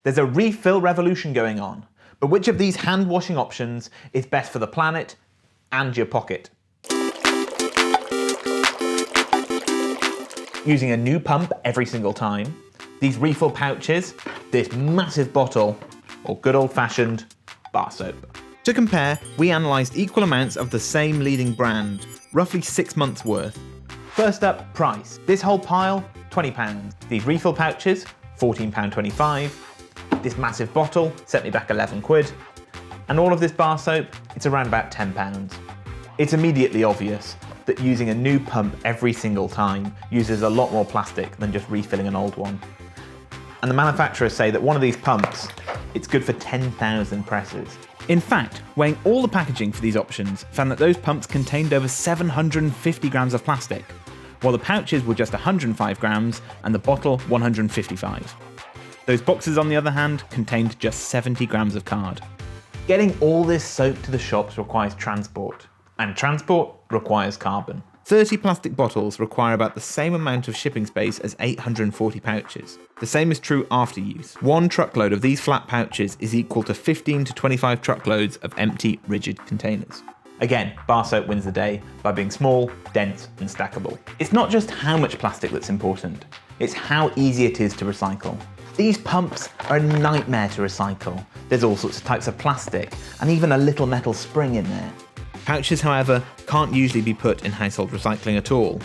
There's a refill revolution going on, but which of these hand washing options is best for the planet and your pocket? Using a new pump every single time, these refill pouches, this massive bottle, or good old-fashioned bar soap. To compare, we analysed equal amounts of the same leading brand, roughly 6 months worth. First up, price. This whole pile, £20. These refill pouches, £14.25. This massive bottle set me back 11 quid. And all of this bar soap, it's around about £10. It's immediately obvious that using a new pump every single time uses a lot more plastic than just refilling an old one. And the manufacturers say that one of these pumps, it's good for 10,000 presses. In fact, weighing all the packaging for these options found that those pumps contained over 750 grams of plastic, while the pouches were just 105 grams and the bottle 155. Those boxes, on the other hand, contained just 70 grams of card. Getting all this soap to the shops requires transport, and transport requires carbon. 30 plastic bottles require about the same amount of shipping space as 840 pouches. The same is true after use. One truckload of these flat pouches is equal to 15 to 25 truckloads of empty, rigid containers. Again, bar soap wins the day by being small, dense, and stackable. It's not just how much plastic that's important, it's how easy it is to recycle. These pumps are a nightmare to recycle. There's all sorts of types of plastic, and even a little metal spring in there. Pouches, however, can't usually be put in household recycling at all.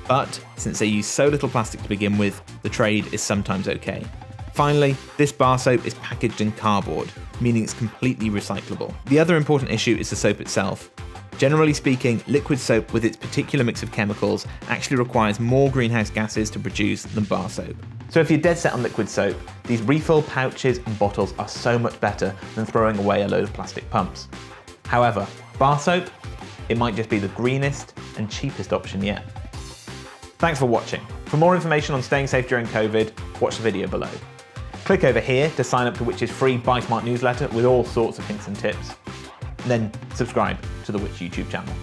But since they use so little plastic to begin with, the trade is sometimes okay. Finally, this bar soap is packaged in cardboard, meaning it's completely recyclable. The other important issue is the soap itself. Generally speaking, liquid soap with its particular mix of chemicals actually requires more greenhouse gases to produce than bar soap. So if you're dead set on liquid soap, these refill pouches and bottles are so much better than throwing away a load of plastic pumps. However, bar soap, it might just be the greenest and cheapest option yet. Thanks for watching. For more information on staying safe during COVID, watch the video below. Click over here to sign up to Which's free Buy Smart newsletter with all sorts of hints and tips. And then subscribe to the Which YouTube channel.